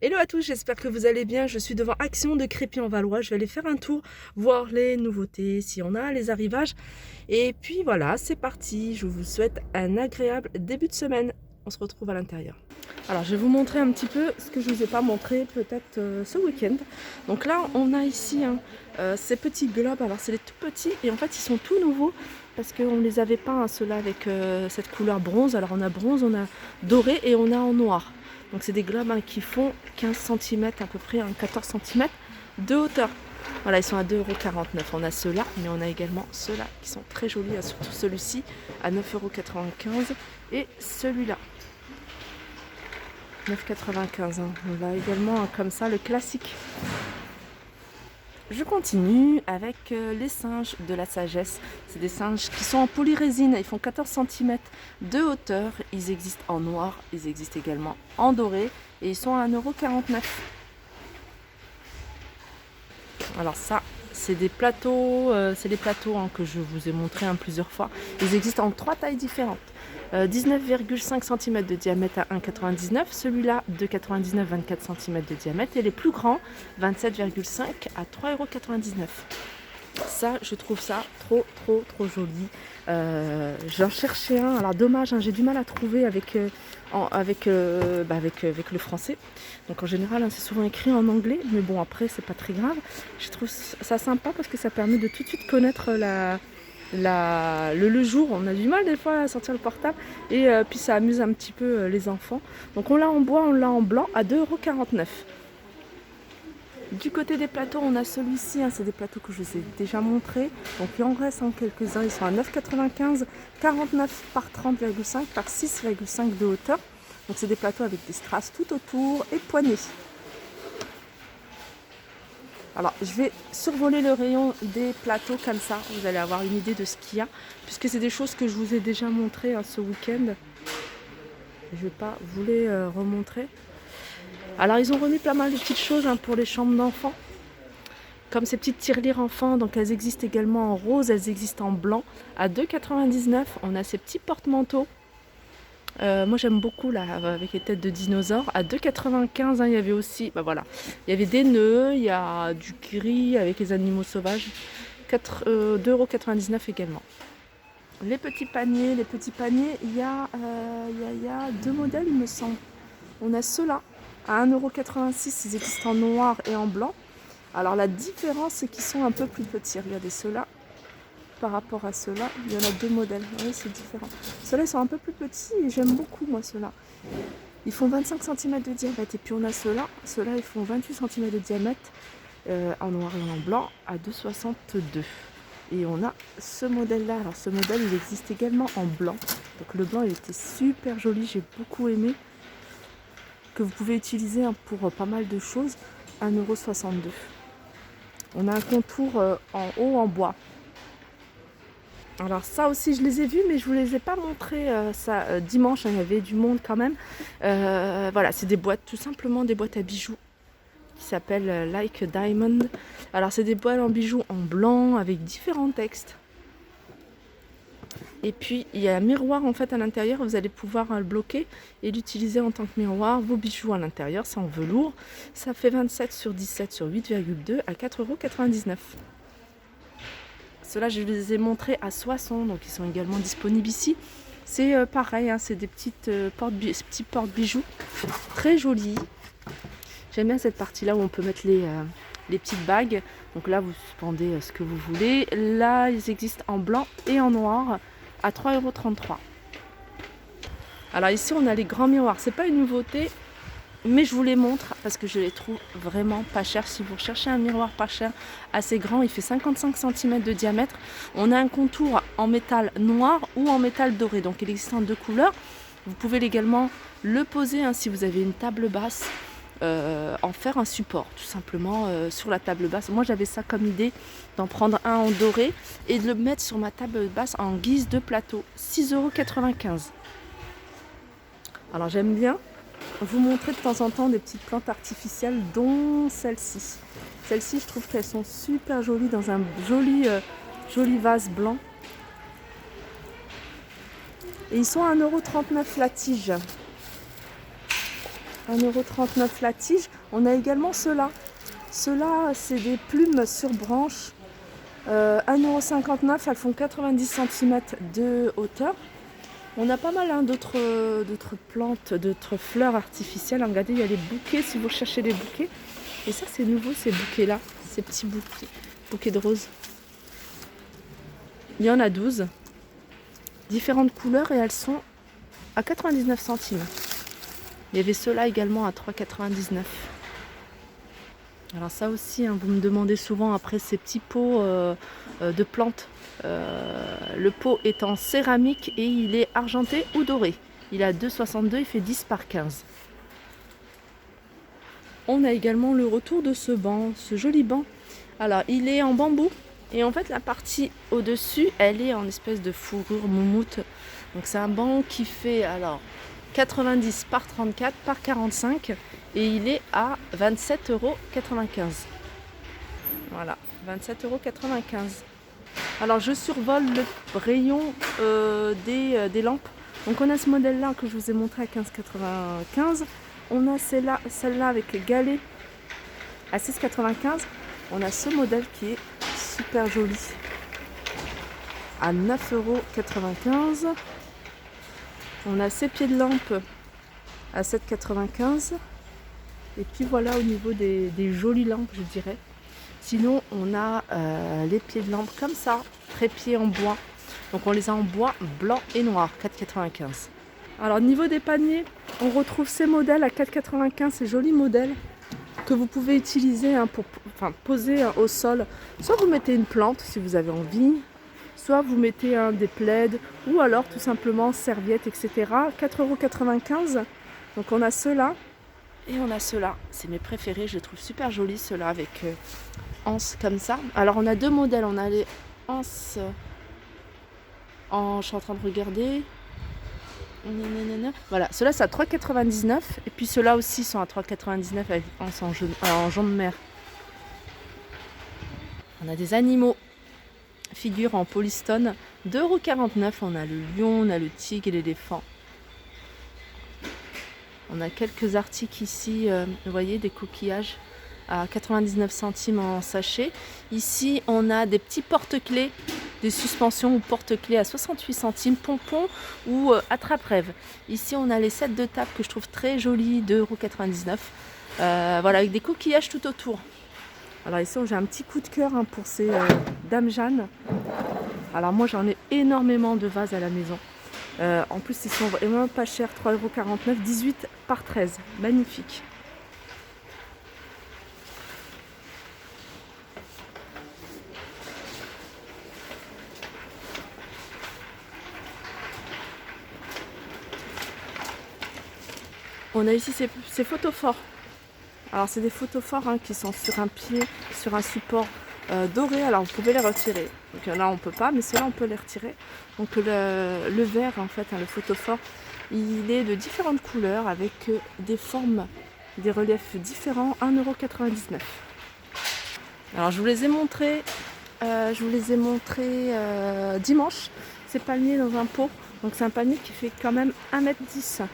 Hello à tous, j'espère que vous allez bien. Je suis devant Action de Crépy-en-Valois. Je vais aller faire un tour, voir les nouveautés, s'il y en a, les arrivages. Et puis voilà, c'est parti. Je vous souhaite un agréable début de semaine. On se retrouve à l'intérieur. Alors, je vais vous montrer un petit peu ce que je ne vous ai pas montré peut-être ce week-end. Donc là, on a ici ces petits globes. Alors, c'est les tout petits et en fait, ils sont tout nouveaux parce qu'on ne les avait pas, hein, ceux-là, avec cette couleur bronze. Alors, on a bronze, on a doré et on a en noir. Donc c'est des globes qui font 15 cm à peu près, 14 cm de hauteur. Voilà, ils sont à 2,49 €. On a ceux-là, mais on a également ceux-là qui sont très jolis, surtout celui-ci à 9,95 € et celui-là. 9,95 €. On a également comme ça le classique. Je continue avec les singes de la sagesse. C'est des singes qui sont en polyrésine. Ils font 14 cm de hauteur. Ils existent en noir. Ils existent également en doré. Et ils sont à 1,49 €. Alors ça, c'est des plateaux. C'est les plateaux que je vous ai montrés plusieurs fois. Ils existent en 3 tailles différentes. 19,5 cm de diamètre à 1,99 €, celui-là de 99, 24 cm de diamètre et les plus grands 27,5 à 3,99 €. Ça, je trouve ça trop joli. J'en cherchais un, alors dommage, j'ai du mal à trouver avec le français. Donc en général, c'est souvent écrit en anglais, mais bon, après, c'est pas très grave. Je trouve ça sympa parce que ça permet de tout de suite connaître le jour. On a du mal des fois à sortir le portable et puis ça amuse un petit peu les enfants. Donc on l'a en bois, on l'a en blanc à 2,49 €. Du côté des plateaux, on a celui-ci, c'est des plateaux que je vous ai déjà montrés. Donc il en reste quelques-uns, ils sont à 9,95 €, 49 par 30,5 par 6,5 de hauteur. Donc c'est des plateaux avec des strass tout autour et poignées. Alors, je vais survoler le rayon des plateaux comme ça. Vous allez avoir une idée de ce qu'il y a. Puisque c'est des choses que je vous ai déjà montrées ce week-end. Je ne vais pas vous les remontrer. Alors, ils ont remis pas mal de petites choses pour les chambres d'enfants. Comme ces petites tirelires enfants. Donc, elles existent également en rose. Elles existent en blanc. À 2,99 €, on a ces petits porte-manteaux. Moi j'aime beaucoup là avec les têtes de dinosaures. À 2,95 €, il y avait aussi, voilà, il y avait des nœuds, il y a du gris avec les animaux sauvages. 2,99 € également. Les petits paniers, il y a deux modèles il me semble. On a ceux-là à 1,86 €, ils existent en noir et en blanc. Alors la différence c'est qu'ils sont un peu plus petits. Regardez ceux-là. Par rapport à ceux-là, il y en a deux modèles. Oui, c'est différent. Ceux-là, ils sont un peu plus petits et j'aime beaucoup, moi, ceux-là. Ils font 25 cm de diamètre. Et puis, on a ceux-là. Ceux-là, ils font 28 cm de diamètre en noir et en blanc à 2,62 €. Et on a ce modèle-là. Alors, ce modèle, il existe également en blanc. Donc, le blanc, il était super joli. J'ai beaucoup aimé. Que vous pouvez utiliser pour pas mal de choses. 1,62 €. On a un contour en haut en bois. Alors ça aussi je les ai vus mais je ne vous les ai pas montrés dimanche, il y avait du monde quand même. Voilà, c'est des boîtes, tout simplement des boîtes à bijoux qui s'appellent Like a Diamond. Alors c'est des boîtes en bijoux en blanc avec différents textes. Et puis il y a un miroir en fait à l'intérieur, vous allez pouvoir le bloquer et l'utiliser en tant que miroir. Vos bijoux à l'intérieur, c'est en velours. Ça fait 27 sur 17 sur 8,2 à 4,99 €. Ceux-là, je les ai montrés à Soissons, donc ils sont également disponibles ici. C'est pareil, c'est des petits porte-bijoux très jolis. J'aime bien cette partie-là où on peut mettre les petites bagues. Donc là, vous suspendez ce que vous voulez. Là, ils existent en blanc et en noir à 3,33 €. Alors ici, on a les grands miroirs. C'est pas une nouveauté, mais je vous les montre parce que je les trouve vraiment pas chers. Si vous recherchez un miroir pas cher, assez grand, il fait 55 cm de diamètre. On a un contour en métal noir ou en métal doré. Donc il existe en deux couleurs. Vous pouvez également le poser si vous avez une table basse, en faire un support tout simplement sur la table basse. Moi j'avais ça comme idée d'en prendre un en doré et de le mettre sur ma table basse en guise de plateau. 6,95 €. Alors j'aime bien vous montrer de temps en temps des petites plantes artificielles, dont celle-ci. Celles-ci, je trouve qu'elles sont super jolies dans un joli vase blanc. Et ils sont à 1,39 € la tige. 1,39 € la tige. On a également ceux-là. Ceux-là, c'est des plumes sur branche. 1,59 €, elles font 90 cm de hauteur. On a pas mal d'autres plantes, d'autres fleurs artificielles. Regardez, il y a les bouquets si vous cherchez les bouquets. Et ça, c'est nouveau, ces bouquets-là, ces petits bouquets de roses. Il y en a 12, différentes couleurs et elles sont à 99 centimes. Il y avait ceux-là également à 3,99 €. Alors ça aussi, hein, vous me demandez souvent après ces petits pots de plantes. Le pot est en céramique et il est argenté ou doré. Il est à 2,62 €, il fait 10 par 15. On a également le retour de ce banc, ce joli banc. Alors il est en bambou et en fait la partie au-dessus, elle est en espèce de fourrure moumoute. Donc c'est un banc qui fait alors 90 par 34 par 45 et il est à 27,95 €. Voilà, 27,95 €. Alors je survole le rayon des lampes. Donc on a ce modèle là que je vous ai montré à 15,95 €. On a celle-là avec galet à 6,95 €. On a ce modèle qui est super joli à 9,95 €. On a ces pieds de lampe à 7,95 €. Et puis voilà au niveau des jolies lampes, je dirais. Sinon, on a les pieds de lampe comme ça, trépieds en bois. Donc on les a en bois blanc et noir, 4,95 €. Alors au niveau des paniers, on retrouve ces modèles à 4,95 €, ces jolis modèles que vous pouvez utiliser pour poser au sol. Soit vous mettez une plante si vous avez envie, soit vous mettez des plaids ou alors tout simplement serviettes, etc. 4,95 €. Donc on a ceux-là et on a ceux-là. C'est mes préférés, je les trouve super jolis ceux-là avec anses comme ça. Alors on a deux modèles, on a les anses je suis en train de regarder. Voilà, ceux-là c'est à 3,99 € et puis ceux-là aussi sont à 3,99 € avec anses en jaune de mer. On a des animaux, figures en polystone, 2,49 €. On a le lion, on a le tigre et l'éléphant. On a quelques articles ici, vous voyez, des coquillages à 99 centimes en sachet. Ici, on a des petits porte-clés, des suspensions ou porte-clés à 68 centimes, pompons ou attrape-rêve. Ici, on a les sets de table que je trouve très jolis, 2,99 €. Voilà, avec des coquillages tout autour. Alors ici, j'ai un petit coup de cœur pour ces Dame Jeanne. Alors moi, j'en ai énormément de vases à la maison. En plus, ils sont vraiment pas chers, 3,49 €, 18 par 13. Magnifique. On a ici ces photophores. Alors c'est des photophores qui sont sur un pied, sur un support doré. Alors vous pouvez les retirer. Donc là on peut pas, mais ceux-là on peut les retirer. Donc le verre en fait, le photophore, il est de différentes couleurs avec des formes, des reliefs différents, 1,99 €. Alors je vous les ai montrés, dimanche. Ces paniers dans un pot. Donc c'est un panier qui fait quand même 1,10 m.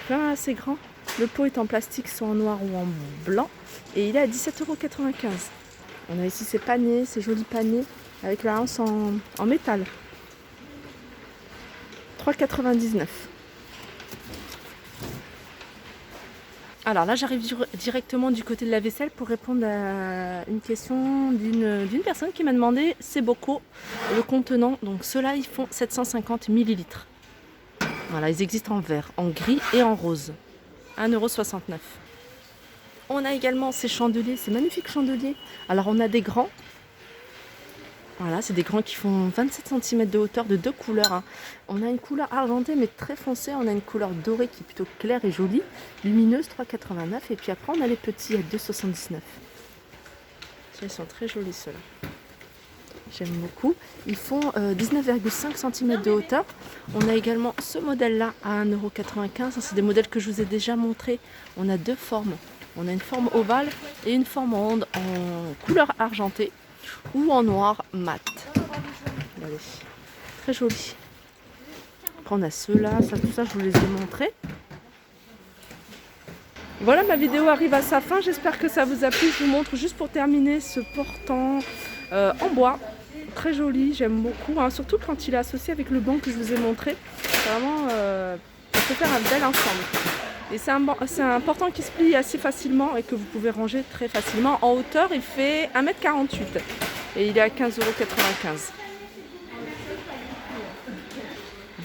Quand même assez grand. Le pot est en plastique, soit en noir ou en blanc. Et il est à 17,95 €. On a ici ces paniers, ces jolis paniers avec la hanse en métal. 3,99 €. Alors là, j'arrive directement du côté de la vaisselle pour répondre à une question d'une personne qui m'a demandé ces bocaux, le contenant. Donc ceux-là, ils font 750 ml. Voilà, ils existent en vert, en gris et en rose. 1,69 €. On a également ces chandeliers, ces magnifiques chandeliers. Alors on a des grands. Voilà, c'est des grands qui font 27 cm de hauteur, de deux couleurs. On a une couleur argentée mais très foncée. On a une couleur dorée qui est plutôt claire et jolie. Lumineuse, 3,89 €. Et puis après on a les petits à 2,79 €. Ils sont très jolis ceux-là. J'aime beaucoup. Ils font 19,5 cm de hauteur. On a également ce modèle-là à 1,95 €. C'est des modèles que je vous ai déjà montrés. On a deux formes. On a une forme ovale et une forme ronde en couleur argentée ou en noir mat. Regardez. Très joli. Après on a ceux-là, tout ça je vous les ai montrés. Voilà, ma vidéo arrive à sa fin. J'espère que ça vous a plu. Je vous montre juste pour terminer ce portant en bois. Très joli, j'aime beaucoup. Hein, surtout quand il est associé avec le banc que je vous ai montré. Vraiment, ça peut faire un bel ensemble. Et c'est un portant qui se plie assez facilement et que vous pouvez ranger très facilement. En hauteur, il fait 1,48 m et il est à 15,95 €.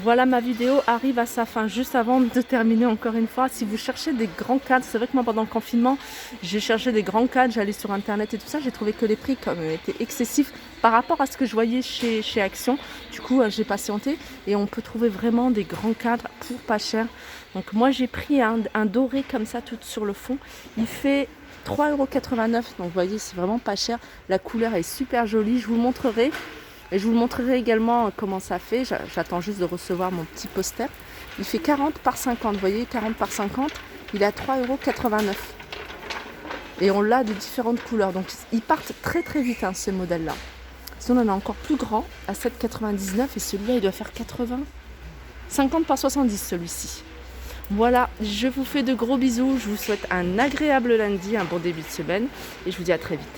Voilà, ma vidéo arrive à sa fin. Juste avant de terminer, encore une fois, si vous cherchez des grands cadres, c'est vrai que moi pendant le confinement, j'ai cherché des grands cadres, j'allais sur internet et tout ça, j'ai trouvé que les prix étaient excessifs par rapport à ce que je voyais chez Action. Du coup, j'ai patienté et on peut trouver vraiment des grands cadres pour pas cher. Donc moi j'ai pris un doré comme ça tout sur le fond. Il fait 3,89 €. Donc vous voyez, c'est vraiment pas cher. La couleur est super jolie, je vous montrerai. Et je vous montrerai également comment ça fait. J'attends juste de recevoir mon petit poster. Il fait 40 par 50. Vous voyez, 40 par 50. Il est à 3,89 €. Et on l'a de différentes couleurs. Donc ils partent très très vite, hein, ces modèles-là. Sinon, on en a encore plus grand, à 7,99 €. Et celui-là, il doit faire 80. 50 par 70, celui-ci. Voilà, je vous fais de gros bisous. Je vous souhaite un agréable lundi, un bon début de semaine. Et je vous dis à très vite.